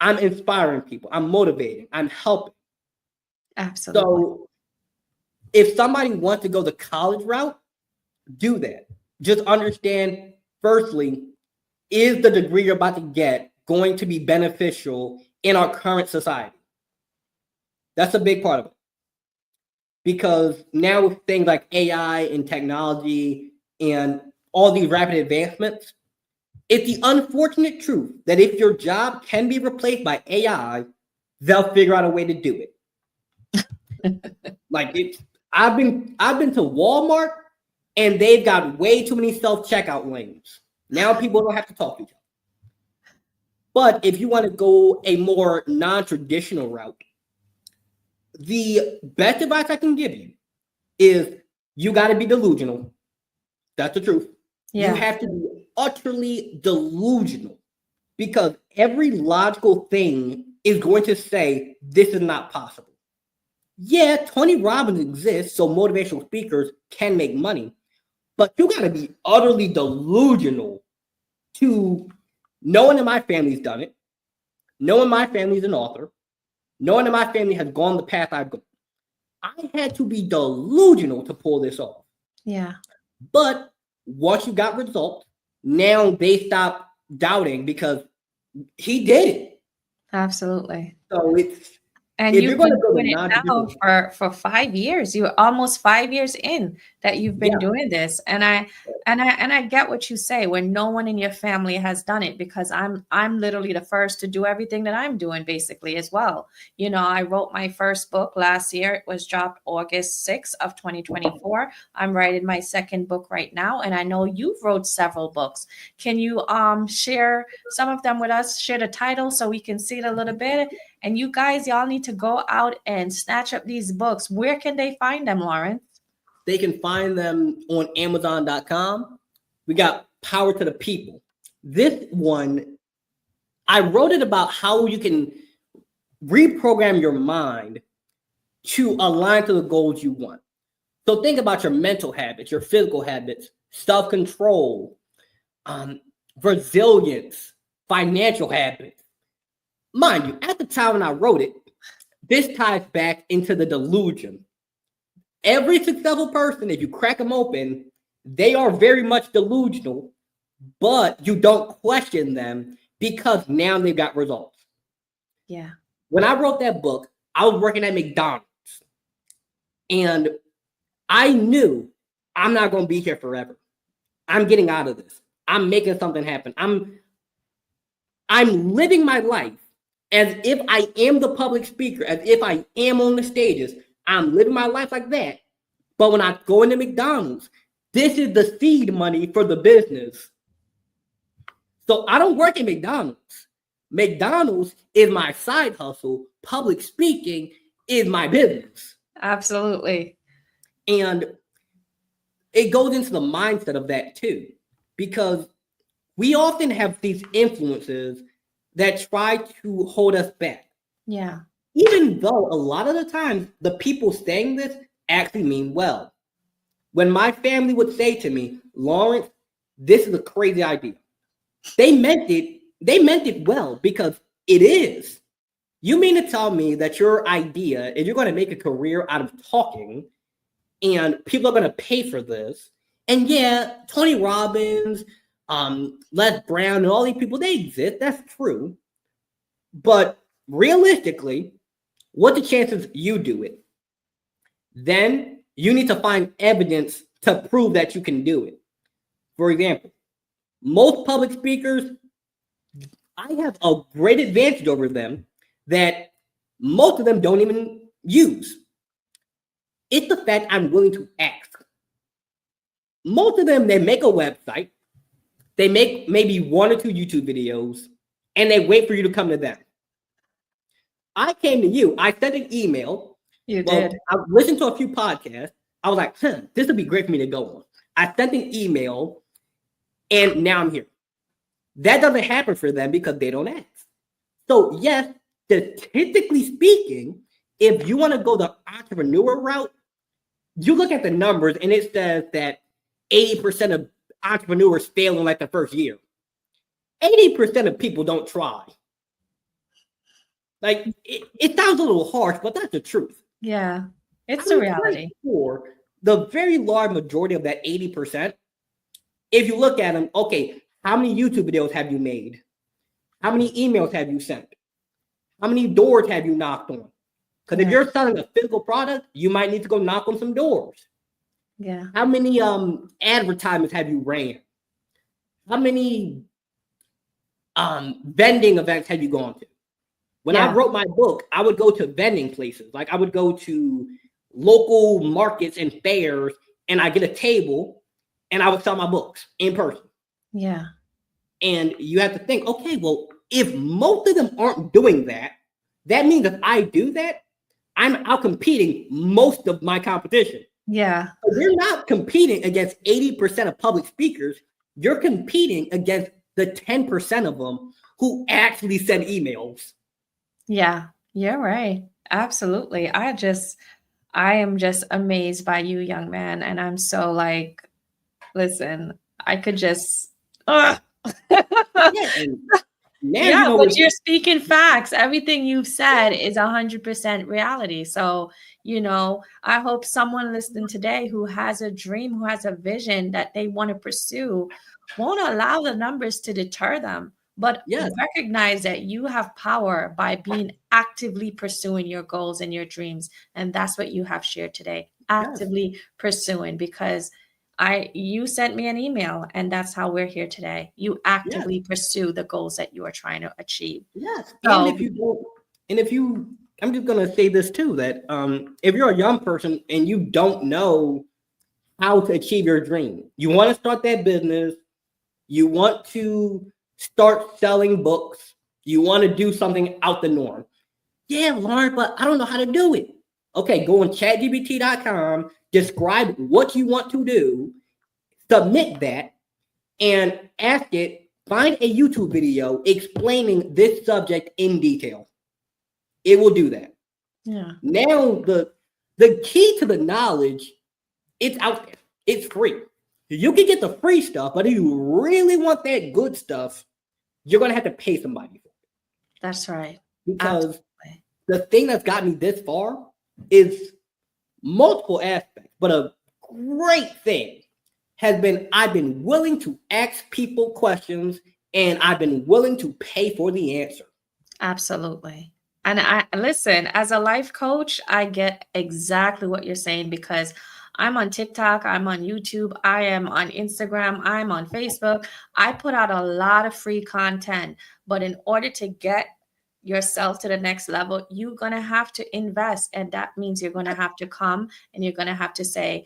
I'm inspiring people. I'm motivating. I'm helping. Absolutely. So if somebody wants to go the college route, do that. Just understand, firstly, is the degree you're about to get going to be beneficial in our current society? That's a big part of it. Because now with things like AI and technology and all these rapid advancements, it's the unfortunate truth that if your job can be replaced by AI, they'll figure out a way to do it. I've been to Walmart and they've got way too many self-checkout lanes. Now people don't have to talk to each other. But if you want to go a more non-traditional route, the best advice I can give you is you got to be delusional. That's the truth. Yeah. You have to be utterly delusional because every logical thing is going to say this is not possible. Yeah, Tony Robbins exists, so motivational speakers can make money, but you got to be utterly delusional to knowing that my family's done it, knowing my family's an author, knowing that my family has gone the path I've gone. I had to be delusional to pull this off. Yeah. But once you got results, now they stop doubting because he did it. Absolutely. So it's and you've been doing it now for 5 years. You're almost 5 years in that you've been doing this. And I get what you say when no one in your family has done it, because I'm literally the first to do everything that I'm doing basically as well. I wrote my first book last year. It was dropped August 6th of 2024. I'm writing my second book right now. And I know you've wrote several books. Can you share some of them with us? Share the title so we can see it a little bit. And you guys, y'all need to go out and snatch up these books. Where can they find them, Lawrence? They can find them on Amazon.com. We got Power to the People. This one, I wrote it about how you can reprogram your mind to align to the goals you want. So think about your mental habits, your physical habits, self-control, resilience, financial habits. Mind you, at the time when I wrote it, this ties back into the delusion. Every successful person, if you crack them open, they are very much delusional, but you don't question them because now they've got results. Yeah. When I wrote that book, I was working at McDonald's, and I knew I'm not going to be here forever. I'm getting out of this. I'm making something happen. I'm living my life as if I am the public speaker, as if I am on the stages. I'm living my life like that. But when I go into McDonald's, this is the seed money for the business. So I don't work at McDonald's. McDonald's is my side hustle. Public speaking is my business. Absolutely. And it goes into the mindset of that too, because we often have these influences that try to hold us back. Yeah. Even though a lot of the times the people saying this actually mean well. When my family would say to me, Lawrence, this is a crazy idea. They meant it well because it is. You mean to tell me that your idea and you're going to make a career out of talking and people are going to pay for this? And yeah, Tony Robbins, Les Brown, and all these people, they exist. That's true. But realistically, what the chances you do it? Then you need to find evidence to prove that you can do it. For example, most public speakers, I have a great advantage over them that most of them don't even use. It's the fact I'm willing to ask. Most of them, they make a website, they make maybe 1 or 2 YouTube videos, and they wait for you to come to them. I came to you. I sent an email. You did. I listened to a few podcasts. I was like, this would be great for me to go on. I sent an email, and now I'm here. That doesn't happen for them because they don't ask. So yes, statistically speaking, if you want to go the entrepreneur route, you look at the numbers and it says that 80% of entrepreneurs fail in like the first year. 80% of people don't try. Like it sounds a little harsh, but that's the truth. Yeah, it's the reality. For the very large majority of that 80%, if you look at them, okay, how many YouTube videos have you made? How many emails have you sent? How many doors have you knocked on? Because if you're selling a physical product, you might need to go knock on some doors. Yeah. How many advertisements have you ran? How many vending events have you gone to? When I wrote my book, I would go to vending places. Like I would go to local markets and fairs, and I get a table, and I would sell my books in person. Yeah. And you have to think, okay, well, if most of them aren't doing that, that means if I do that, I'm out competing most of my competition. Yeah. So you're not competing against 80% of public speakers. You're competing against the 10% of them who actually send emails. Yeah, you're right. Absolutely. I am just amazed by you, young man. And I'm so like, listen, I could just, Yeah, but you're speaking facts. Everything you've said is 100% reality. So, I hope someone listening today who has a dream, who has a vision that they want to pursue, won't allow the numbers to deter them, but recognize that you have power by being actively pursuing your goals and your dreams. And that's what you have shared today, actively pursuing, because you sent me an email and that's how we're here today. You actively pursue the goals that you are trying to achieve. Yes. So, I'm just going to say this too, that if you're a young person and you don't know how to achieve your dream, you want to start that business, you want to start selling books, you want to do something out the norm. Yeah, Lauren, but I don't know how to do it. Okay, go on chatgpt.com, describe what you want to do, submit that, and ask it, find a YouTube video explaining this subject in detail. It will do that. Yeah. Now, the key to the knowledge, it's out there. It's free. You can get the free stuff, but if you really want that good stuff, you're going to have to pay somebody for it. That's right. Because the thing that's got me this far is multiple aspects, but a great thing has been I've been willing to ask people questions and I've been willing to pay for the answer. Absolutely. And listen, as a life coach, I get exactly what you're saying, because I'm on TikTok, I'm on YouTube, I am on Instagram, I'm on Facebook. I put out a lot of free content, but in order to get yourself to the next level, you're going to have to invest. And that means you're going to have to come and you're going to have to say,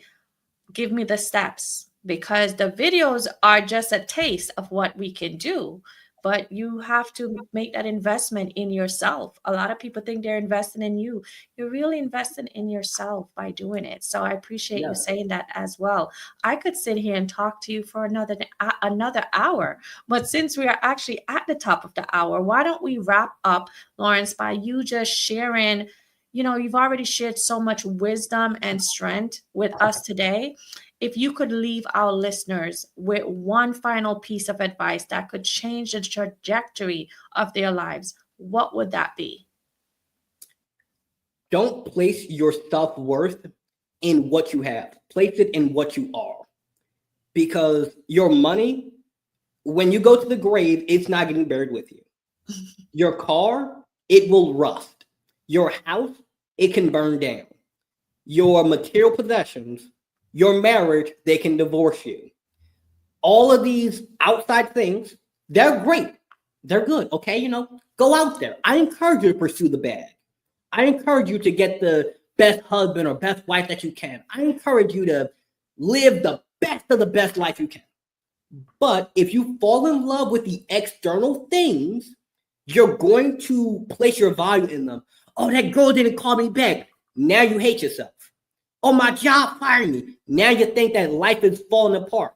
give me the steps. because the videos are just a taste of what we can do. But you have to make that investment in yourself. A lot of people think they're investing in you. You're really investing in yourself by doing it. So I appreciate you Yeah. saying that as well. I could sit here and talk to you for another hour, but since we are actually at the top of the hour, why don't we wrap up, Lawrence, by you just sharing, you've already shared so much wisdom and strength with us today. If you could leave our listeners with one final piece of advice that could change the trajectory of their lives, what would that be? Don't place your self-worth in what you have. Place it in what you are. Because your money, when you go to the grave, it's not getting buried with you. Your car, it will rust. Your house, it can burn down. Your material possessions, your marriage, they can divorce you. All of these outside things, they're great. They're good. Okay. Go out there. I encourage you to pursue the bag. I encourage you to get the best husband or best wife that you can. I encourage you to live the best of the best life you can. But if you fall in love with the external things, you're going to place your value in them. Oh, that girl didn't call me back. Now you hate yourself. Oh, my job fired me. Now you think that life is falling apart.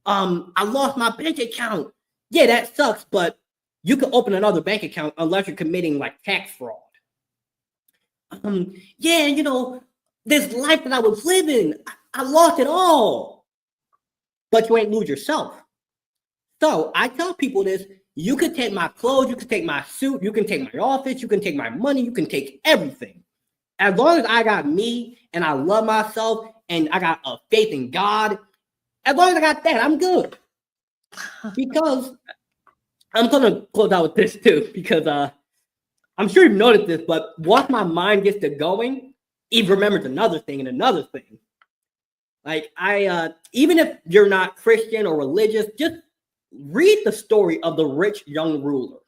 I lost my bank account. Yeah, that sucks, but you can open another bank account unless you're committing like tax fraud. Yeah, this life that I was living, I lost it all. But you ain't lose yourself. So I tell people this: you can take my clothes, you can take my suit, you can take my office, you can take my money, you can take everything. As long as I got me and I love myself and I got a faith in God, as long as I got that, I'm good. Because I'm gonna close out with this too, because I'm sure you've noticed this, but once my mind gets to going, it remembers another thing and another thing. Like even if you're not Christian or religious, just read the story of the rich young ruler.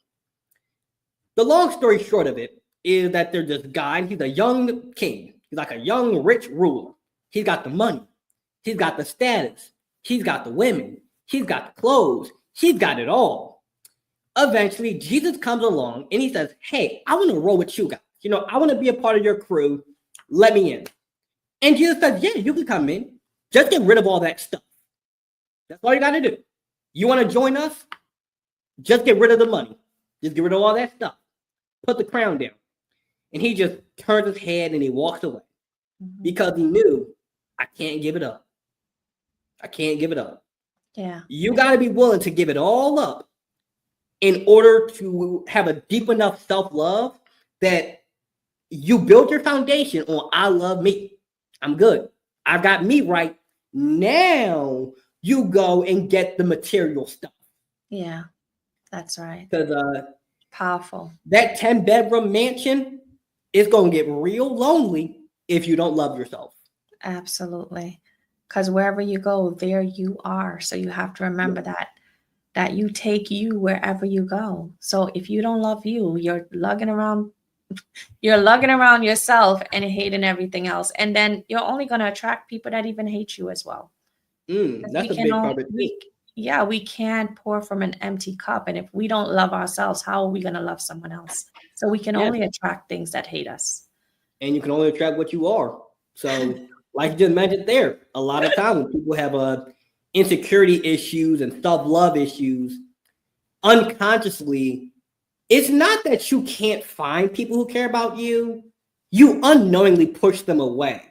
The long story short of it is that there's this guy, he's a young king. He's like a young rich ruler. He's got the money. He's got the status. He's got the women. He's got the clothes. He's got it all. Eventually, Jesus comes along and he says, hey, I want to roll with you guys. I want to be a part of your crew. Let me in. And Jesus says, yeah, you can come in. Just get rid of all that stuff. That's all you got to do. You want to join us? Just get rid of the money. Just get rid of all that stuff. Put the crown down. And he just turns his head and he walks away. Because he knew, I can't give it up. I can't give it up. Yeah. You got to be willing to give it all up in order to have a deep enough self-love that you build your foundation on I love me. I'm good. I've got me right. Now you go and get the material stuff. Yeah, that's right. Because powerful. That 10-bedroom mansion is going to get real lonely if you don't love yourself. Absolutely. Because wherever you go, there you are. So you have to remember that you take you wherever you go. So if you don't love you, you're lugging around yourself and hating everything else. And then you're only going to attract people that even hate you as well. That's a big part of it. We can't pour from an empty cup. And if we don't love ourselves, how are we going to love someone else? So we can only attract things that hate us. And you can only attract what you are. So like you just mentioned there, a lot of times when people have insecurity issues and self-love issues, unconsciously, it's not that you can't find people who care about you. You unknowingly push them away.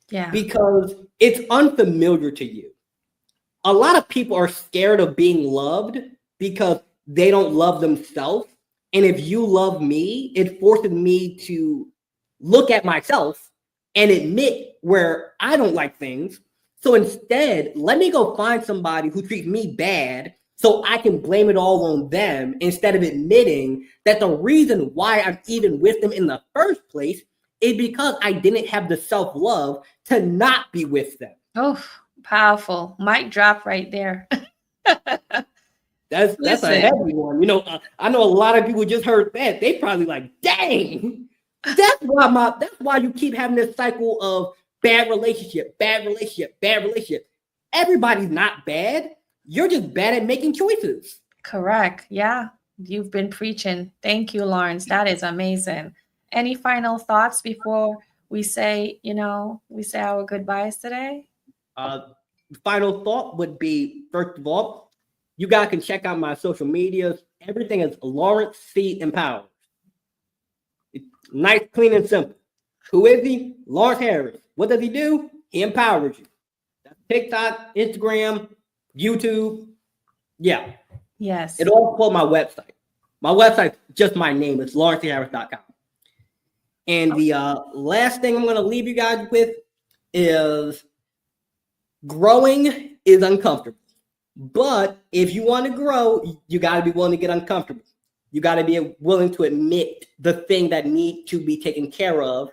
Yeah. Because it's unfamiliar to you. A lot of people are scared of being loved because they don't love themselves. And if you love me, it forces me to look at myself and admit where I don't like things. So instead, let me go find somebody who treats me bad so I can blame it all on them instead of admitting that the reason why I'm even with them in the first place is because I didn't have the self-love to not be with them. Oh, powerful. Mic drop right there. That's a heavy one. I know a lot of people just heard that. They probably like, dang. That's why you keep having this cycle of bad relationship. everybody's not bad. You're just bad at making choices. Correct. Yeah. You've been preaching. Thank you, Lawrence. That is amazing. Any final thoughts before we say, we say our goodbyes today? The final thought would be, first of all, you guys can check out my social medias. Everything is Lawrence C. Empowers. It's nice, clean, and simple. Who is he? Lawrence Harris. What does he do? He empowers you. That's TikTok, Instagram, YouTube. Yeah. Yes. It all pulled my website. My website's just my name. It's lawrenceharris.com. And the last thing I'm going to leave you guys with is growing is uncomfortable. But if you want to grow, you got to be willing to get uncomfortable. You got to be willing to admit the thing that needs to be taken care of.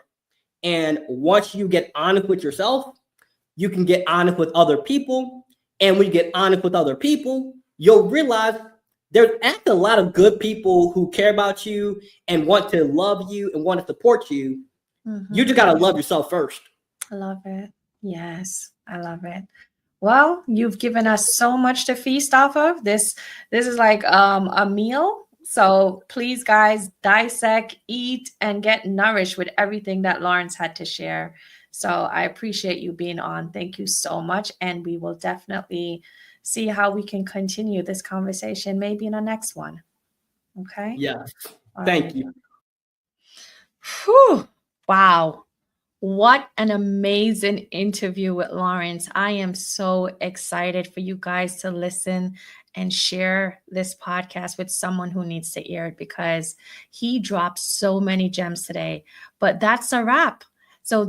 And once you get honest with yourself, you can get honest with other people. And when you get honest with other people, you'll realize there's actually a lot of good people who care about you and want to love you and want to support you. Mm-hmm. You just got to love yourself first. I love it. Yes, I love it. Well, you've given us so much to feast off of. This is like a meal. So please, guys, dissect, eat, and get nourished with everything that Lawrence had to share. So I appreciate you being on. Thank you so much. And we will definitely see how we can continue this conversation maybe in the next one. Okay? Yes. Thank you. Whew. Wow. What an amazing interview with Lawrence. I am so excited for you guys to listen and share this podcast with someone who needs to hear it, because he dropped so many gems today. But that's a wrap. So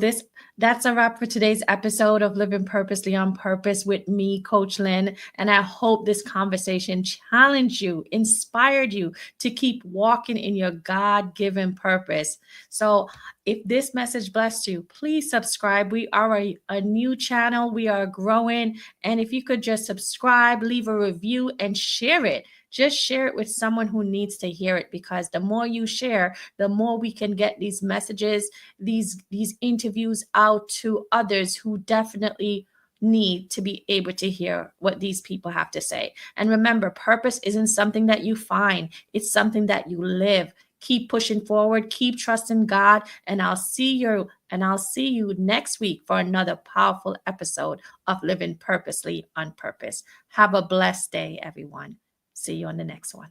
that's a wrap for today's episode of Living Purposely on Purpose with me, Coach Lynn. And I hope this conversation challenged you, inspired you to keep walking in your God-given purpose. So if this message blessed you, please subscribe. We are a new channel. We are growing. And if you could just subscribe, leave a review, and share it. Just share it with someone who needs to hear it, because the more you share, the more we can get these messages, these interviews out to others who definitely need to be able to hear what these people have to say. And remember, purpose isn't something that you find. It's something that you live. Keep pushing forward, keep trusting God, and I'll see you next week for another powerful episode of Living Purposely on Purpose. Have a blessed day, everyone. See you on the next one.